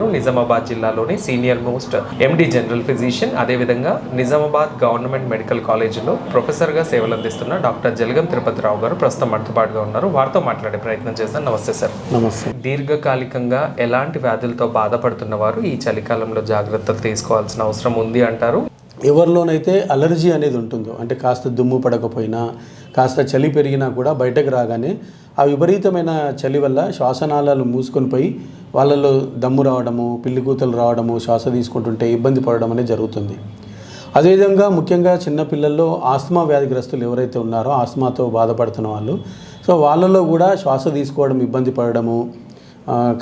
నిజామాబాద్ జిల్లాలోని senior most ఎండి general physician, అదేవిధంగా Nizamabad government medical కాలేజీలో ప్రొఫెసర్గా సేవలు అందిస్తున్న డాక్టర్ జలగం తిరుపతిరావు గారు ప్రస్తుతం మనతో పాటుగా ఉన్నారు. వారితో మాట్లాడే ప్రయత్నం చేస్తాను. నమస్తే సార్. నమస్తే. దీర్ఘకాలికంగా ఎలాంటి వ్యాధులతో బాధపడుతున్న వారు ఈ చలికాలంలో జాగ్రత్తలు తీసుకోవాల్సిన అవసరం ఉంది అంటారు? ఎవరిలోనైతే అలర్జీ అనేది ఉంటుందో, అంటే కాస్త దుమ్ము పడకపోయినా, కాస్త చలి పెరిగినా కూడా బయటకు రాగానే ఆ విపరీతమైన చలి వల్ల శ్వాసనాళాలు మూసుకొని పోయి వాళ్ళలో దమ్ము రావడము, పిల్లి కూతలు రావడము, శ్వాస తీసుకుంటుంటే ఇబ్బంది పడడం అనేది జరుగుతుంది. అదేవిధంగా ముఖ్యంగా చిన్నపిల్లల్లో ఆస్తమా వ్యాధిగ్రస్తులు ఎవరైతే ఉన్నారో, ఆస్తమాతో బాధపడుతున్న వాళ్ళు, సో వాళ్ళలో కూడా శ్వాస తీసుకోవడం ఇబ్బంది పడడము,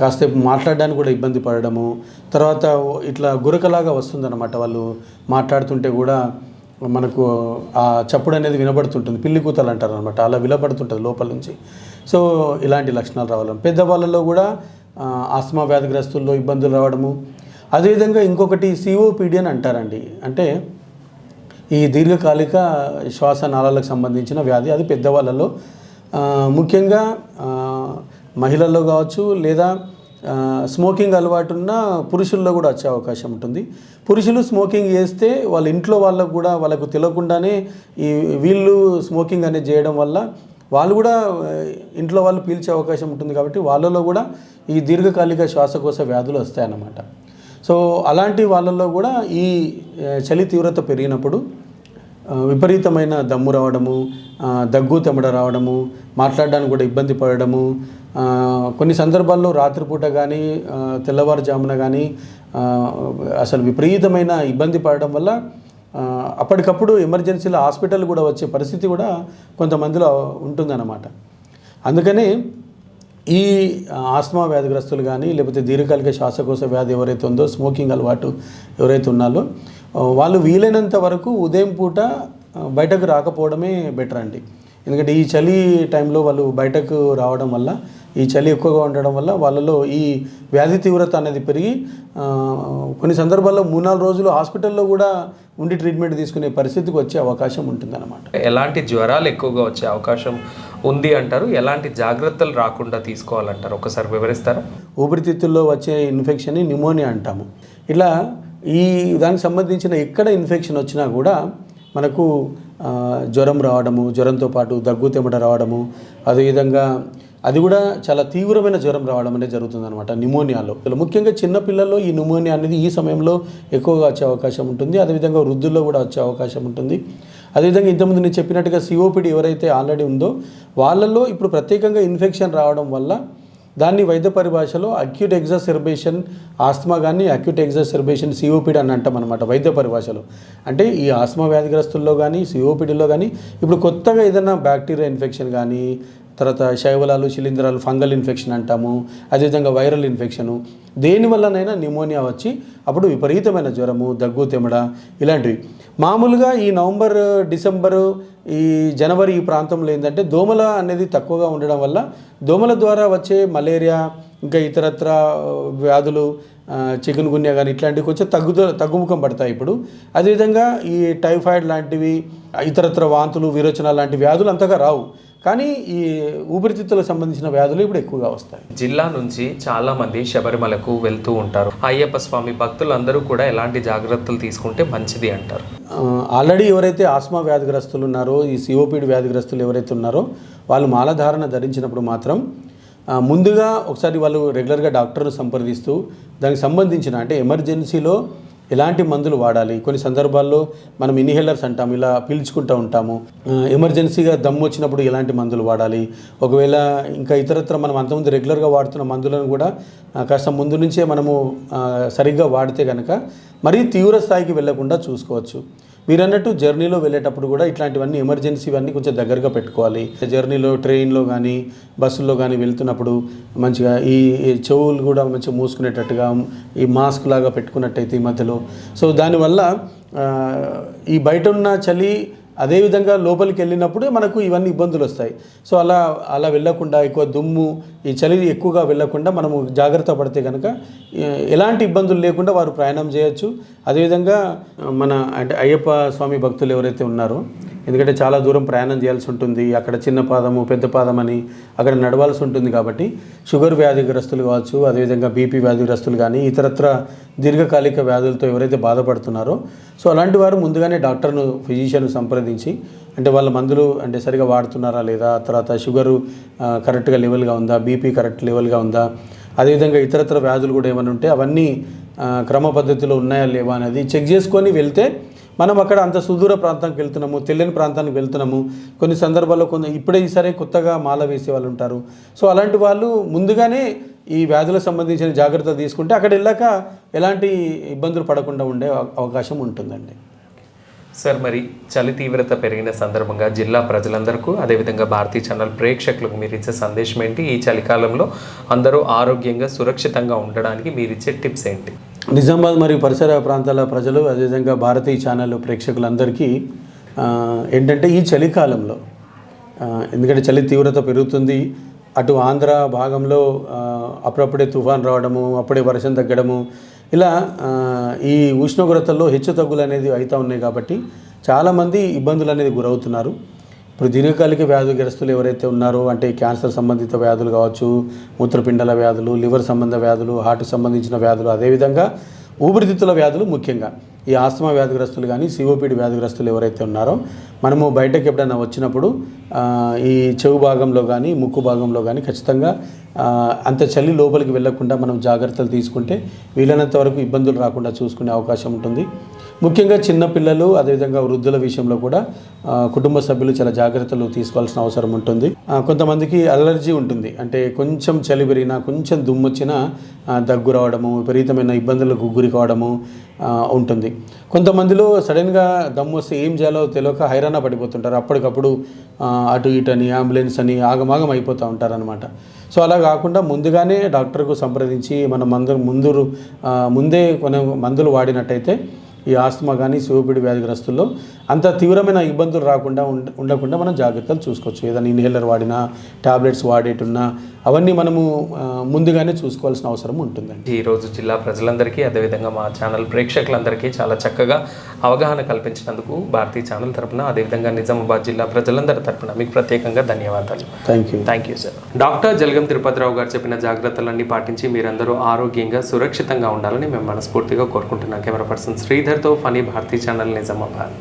కాసేపు మాట్లాడడానికి కూడా ఇబ్బంది పడడము, తర్వాత ఇట్లా గురకలాగా వస్తుందన్నమాట. వాళ్ళు మాట్లాడుతుంటే కూడా మనకు ఆ చప్పుడు అనేది వినబడుతుంటుంది, పిల్లి కూతలు అంటారు అనమాట, అలా వినబడుతుంటుంది లోపల నుంచి. సో ఇలాంటి లక్షణాలు రావడం, పెద్దవాళ్ళలో కూడా ఆస్తమా వ్యాధిగ్రస్తుల్లో ఇబ్బందులు రావడము. అదేవిధంగా ఇంకొకటి సిఓపిడి అని అంటారండి, అంటే ఈ దీర్ఘకాలిక శ్వాస నాళాలకు సంబంధించిన వ్యాధి. అది పెద్దవాళ్ళలో, ముఖ్యంగా మహిళల్లో కావచ్చు, లేదా స్మోకింగ్ అలవాటు ఉన్న పురుషుల్లో కూడా వచ్చే అవకాశం ఉంటుంది. పురుషులు స్మోకింగ్ చేస్తే వాళ్ళ ఇంట్లో వాళ్ళకు కూడా వాళ్ళకు తెలియకుండానే వీళ్ళు స్మోకింగ్ అనేది చేయడం వల్ల వాళ్ళు కూడా ఇంట్లో వాళ్ళు పీల్చే అవకాశం ఉంటుంది. కాబట్టి వాళ్ళలో కూడా ఈ దీర్ఘకాలిక శ్వాసకోశ వ్యాధులు వస్తాయన్నమాట. సో అలాంటి వాళ్ళల్లో కూడా ఈ చలి తీవ్రత పెరిగినప్పుడు విపరీతమైన దమ్ము రావడము, దగ్గు తెమడ రావడము, మాట్లాడడానికి కూడా ఇబ్బంది పడడము, కొన్ని సందర్భాల్లో రాత్రిపూట కానీ తెల్లవారుజామున కానీ అసలు విపరీతమైన ఇబ్బంది పడడం వల్ల అప్పటికప్పుడు ఎమర్జెన్సీలో హాస్పిటల్ కూడా వచ్చే పరిస్థితి కూడా కొంతమందిలో ఉంటుందన్నమాట. అందుకనే ఈ ఆస్తమా వ్యాధిగ్రస్తులు కానీ, లేకపోతే దీర్ఘకాలిక శ్వాసకోశ వ్యాధి ఎవరైతే ఉందో, స్మోకింగ్ అలవాటు ఎవరైతే ఉన్నారో వాళ్ళు వీలైనంత వరకు ఉదయం పూట బయటకు రాకపోవడమే బెటర్ అండి. ఎందుకంటే ఈ చలి టైంలో వాళ్ళు బయటకు రావడం వల్ల, ఈ చలి ఎక్కువగా ఉండడం వల్ల వాళ్ళలో ఈ వ్యాధి తీవ్రత అనేది పెరిగి కొన్ని సందర్భాల్లో 3-4 రోజులు హాస్పిటల్లో కూడా ఉండి ట్రీట్మెంట్ తీసుకునే పరిస్థితికి వచ్చే అవకాశం ఉంటుందన్నమాట. ఎలాంటి జ్వరాలు ఎక్కువగా వచ్చే అవకాశం ఉంది అంటారు? ఎలాంటి జాగ్రత్తలు రాకుండా తీసుకోవాలంటారు? ఒకసారి వివరిస్తారా? ఊపిరితిత్తుల్లో వచ్చే ఇన్ఫెక్షన్ న్యూమోనియా అంటాము. ఇలా ఈ దానికి సంబంధించిన ఎక్కడ ఇన్ఫెక్షన్ వచ్చినా కూడా మనకు జ్వరం రావడము, జ్వరంతో పాటు దగ్గు తెమట రావడము, అదేవిధంగా అది కూడా చాలా తీవ్రమైన జ్వరం రావడం అనేది జరుగుతుందన్నమాట న్యూమోనియాలో. ముఖ్యంగా చిన్నపిల్లల్లో ఈ న్యూమోనియా అనేది ఈ సమయంలో ఎక్కువగా వచ్చే అవకాశం ఉంటుంది. అదేవిధంగా వృద్ధుల్లో కూడా వచ్చే అవకాశం ఉంటుంది. అదేవిధంగా ఇంతకుముందు నేను చెప్పినట్టుగా సిఓపిడి ఎవరైతే ఆల్రెడీ ఉందో వాళ్ళల్లో ఇప్పుడు ప్రత్యేకంగా ఇన్ఫెక్షన్ రావడం వల్ల దాన్ని వైద్య పరిభాషలో అక్యూట్ ఎగ్జాసెర్బేషన్ ఆస్తమా కానీ, అక్యూట్ ఎగ్జాసెర్బేషన్ సిఓపిడి అని అంటాం అనమాట వైద్య పరిభాషలో. అంటే ఈ ఆస్తమా వ్యాధిగ్రస్తుల్లో కానీ, సిఓపిడిలో కానీ ఇప్పుడు కొత్తగా ఏదైనా బ్యాక్టీరియా ఇన్ఫెక్షన్ కానీ, తర్వాత శైవలాలు, శిలీంధ్రాలు, ఫంగల్ ఇన్ఫెక్షన్ అంటాము, అదేవిధంగా వైరల్ ఇన్ఫెక్షను, దేనివల్లనైనా న్యూమోనియా వచ్చి అప్పుడు విపరీతమైన జ్వరము, దగ్గు తెమడ ఇలాంటివి. మామూలుగా ఈ నవంబర్, డిసెంబరు, ఈ జనవరి ఈ ప్రాంతంలో ఏంటంటే దోమల అనేది తక్కువగా ఉండడం వల్ల దోమల ద్వారా వచ్చే మలేరియా, ఇంకా ఇతరత్ర వ్యాధులు, చికెన్ గున్యా కానీ ఇట్లాంటివి కొంచెం తగ్గుముఖం పడతాయి ఇప్పుడు. అదేవిధంగా ఈ టైఫాయిడ్ లాంటివి, ఇతరత్ర వాంతులు, విరోచనాలు లాంటి వ్యాధులు అంతగా రావు. కానీ ఈ ఊపిరితిత్తులకు సంబంధించిన వ్యాధులు ఇప్పుడు ఎక్కువగా వస్తాయి. జిల్లా నుంచి చాలా మంది శబరిమలకు వెళ్తూ ఉంటారు. అయ్యప్ప స్వామి భక్తులందరూ కూడా ఎలాంటి జాగ్రత్తలు తీసుకుంటే మంచిది అంటారు? ఆల్రెడీ ఎవరైతే ఆస్తమా వ్యాధిగ్రస్తులు ఉన్నారో, ఈ సిఓపిడి వ్యాధిగ్రస్తులు ఎవరైతే ఉన్నారో వాళ్ళు మాలధారణ ధరించినప్పుడు మాత్రం ముందుగా ఒకసారి వాళ్ళు రెగ్యులర్గా డాక్టర్ను సంప్రదిస్తూ దానికి సంబంధించిన, అంటే ఎమర్జెన్సీలో ఎలాంటి మందులు వాడాలి, కొన్ని సందర్భాల్లో మనం ఇన్హేలర్స్ అంటాము, ఇలా పీల్చుకుంటూ ఉంటాము. ఎమర్జెన్సీగా దమ్ము వచ్చినప్పుడు ఎలాంటి మందులు వాడాలి, ఒకవేళ ఇంకా ఇతరత్ర మనం అంతకుముందు రెగ్యులర్గా వాడుతున్న మందులను కూడా కాస్త ముందు నుంచే మనము సరిగ్గా వాడితే కనుక మరీ తీవ్ర స్థాయికి వెళ్లకుండా చూసుకోవచ్చు. మీరు అన్నట్టు జర్నీలో వెళ్ళేటప్పుడు కూడా ఇట్లాంటివన్నీ ఎమర్జెన్సీ ఇవన్నీ కొంచెం దగ్గరగా పెట్టుకోవాలి. జర్నీలో ట్రైన్లో కానీ బస్సుల్లో కానీ వెళ్తున్నప్పుడు మంచిగా ఈ చెవులు కూడా మంచిగా మూసుకునేటట్టుగా ఈ మాస్క్ లాగా పెట్టుకున్నట్టయితే ఈ మధ్యలో, సో దానివల్ల ఈ బయట ఉన్న చలి అదేవిధంగా లోపలికి వెళ్ళినప్పుడు మనకు ఇవన్నీ ఇబ్బందులు వస్తాయి. సో అలా వెళ్ళకుండా, ఎక్కువ దుమ్ము, ఈ చలి ఎక్కువగా వెళ్ళకుండా మనము జాగ్రత్త పడితే కనుక ఎలాంటి ఇబ్బందులు లేకుండా వారు ప్రయాణం చేయొచ్చు. అదేవిధంగా మన అంటే అయ్యప్ప స్వామి భక్తులు ఎవరైతే ఉన్నారో ఎందుకంటే చాలా దూరం ప్రయాణం చేయాల్సి ఉంటుంది, అక్కడ చిన్న పాదము పెద్ద పాదం అని అక్కడ నడవాల్సి ఉంటుంది. కాబట్టి షుగర్ వ్యాధిగ్రస్తులు కావచ్చు, అదేవిధంగా బీపీ వ్యాధిగ్రస్తులు కానీ ఇతరత్ర దీర్ఘకాలిక వ్యాధులతో ఎవరైతే బాధపడుతున్నారో సో అలాంటి వారు ముందుగానే డాక్టర్ను ఫిజిషియన్ను సంప్రదించి అంటే వాళ్ళ మందులు అంటే సరిగా వాడుతున్నారా లేదా, తర్వాత షుగరు కరెక్ట్గా లెవెల్గా ఉందా, బీపీ కరెక్ట్ లెవెల్గా ఉందా, అదేవిధంగా ఇతరత్ర వ్యాధులు కూడా ఏమైనా ఉంటే అవన్నీ క్రమ పద్ధతిలో ఉన్నాయా లేవా అనేది చెక్ చేసుకొని వెళ్తే మనం అక్కడ అంత సుదూర ప్రాంతానికి వెళ్తున్నాము, తెలియని ప్రాంతానికి వెళ్తున్నాము. కొన్ని సందర్భాల్లో ఇప్పుడే ఈసారి కొత్తగా మాల వేసే వాళ్ళు ఉంటారు. సో అలాంటి వాళ్ళు ముందుగానే ఈ వ్యాధులకు సంబంధించిన జాగ్రత్తలు తీసుకుంటే అక్కడ వెళ్ళాక ఎలాంటి ఇబ్బందులు పడకుండా ఉండే అవకాశం ఉంటుందండి. సార్, మరి చలి తీవ్రత పెరిగిన సందర్భంగా జిల్లా ప్రజలందరికీ అదేవిధంగా భారతీయ ఛానల్ ప్రేక్షకులకు మీరు ఇచ్చే సందేశం ఏంటి? ఈ చలికాలంలో అందరూ ఆరోగ్యంగా సురక్షితంగా ఉండడానికి మీరు ఇచ్చే టిప్స్ ఏంటి? నిజామాబాద్ మరియు పరిసర ప్రాంతాల ప్రజలు అదేవిధంగా భారతీయ ఛానల్ ప్రేక్షకులందరికీ ఏంటంటే ఈ చలికాలంలో ఎందుకంటే చలి తీవ్రత పెరుగుతుంది, అటు ఆంధ్ర భాగంలో అప్పుడప్పుడే తుఫాన్ రావడము, అప్పుడే వర్షం తగ్గడము, ఇలా ఈ ఉష్ణోగ్రతల్లో హెచ్చు తగ్గులు అనేది అవుతూ ఉన్నాయి. కాబట్టి చాలామంది ఇబ్బందులు అనేది గురవుతున్నారు. ఇప్పుడు దీర్ఘకాలిక వ్యాధిగ్రస్తులు ఎవరైతే ఉన్నారో అంటే క్యాన్సర్ సంబంధిత వ్యాధులు కావచ్చు, మూత్రపిండాల వ్యాధులు, లివర్ సంబంధ వ్యాధులు, హార్ట్ సంబంధించిన వ్యాధులు, అదేవిధంగా ఊపిరితిత్తుల వ్యాధులు, ముఖ్యంగా ఈ ఆస్తమా వ్యాధిగ్రస్తులు కానీ సిఓపిడి వ్యాధిగ్రస్తులు ఎవరైతే ఉన్నారో మనము బయటకు ఎప్పుడైనా వచ్చినప్పుడు ఈ చెవు భాగంలో కానీ ముక్కు భాగంలో కానీ ఖచ్చితంగా అంత చలి లోపలికి వెళ్లకుండా మనం జాగ్రత్తలు తీసుకుంటే వీలైనంత వరకు ఇబ్బందులు రాకుండా చూసుకునే అవకాశం ఉంటుంది. ముఖ్యంగా చిన్నపిల్లలు అదేవిధంగా వృద్ధుల విషయంలో కూడా కుటుంబ సభ్యులు చాలా జాగ్రత్తలు తీసుకోవాల్సిన అవసరం ఉంటుంది. కొంతమందికి అలర్జీ ఉంటుంది, అంటే కొంచెం చలి పెరిగినా కొంచెం దుమ్మొచ్చినా దగ్గు రావడము, విపరీతమైన ఇబ్బందులకు గురి కావడము ఉంటుంది. కొంతమందిలో సడన్గా దమ్ము వస్తే ఏం చేయాలో తెలియక హైరాణ పడిపోతుంటారు. అప్పటికప్పుడు అటు ఇటు అని అంబులెన్స్ అని ఆగమాగం అయిపోతూ ఉంటారనమాట. సో అలా కాకుండా ముందుగానే డాక్టర్కు సంప్రదించి మనం ముందే కొన్ని మందులు వాడినట్టయితే ఈ ఆస్తమా కానీ సిఓపిడి వ్యాధిగ్రస్తుల్లో అంత తీవ్రమైన ఇబ్బందులు రాకుండా ఉండకుండా మనం జాగ్రత్తలు చూసుకోవచ్చు. ఏదైనా ఇన్హేలర్ వాడినా, టాబ్లెట్స్ వాడేటున్నా అవన్నీ మనము ముందుగానే చూసుకోవాల్సిన అవసరం ఉంటుందండి. ఈరోజు జిల్లా ప్రజలందరికీ అదేవిధంగా మా ఛానల్ ప్రేక్షకులందరికీ చాలా చక్కగా అవగాహన కల్పించినందుకు భారతీయ ఛానల్ తరపున అదేవిధంగా నిజామాబాద్ జిల్లా ప్రజలందరి తరపున మీకు ప్రత్యేకంగా ధన్యవాదాలు. Thank you sir. Doctor Jalagam Tirupathi Rao గారు చెప్పిన జాగ్రత్తలన్నీ పాటించి మీరందరూ ఆరోగ్యంగా సురక్షితంగా ఉండాలని మేము మనస్ఫూర్తిగా కోరుకుంటున్నాం. కెమెరా పర్సన్ శ్రీధర్తో ఫనీ, భారతీయ ఛానల్, నిజామాబాద్.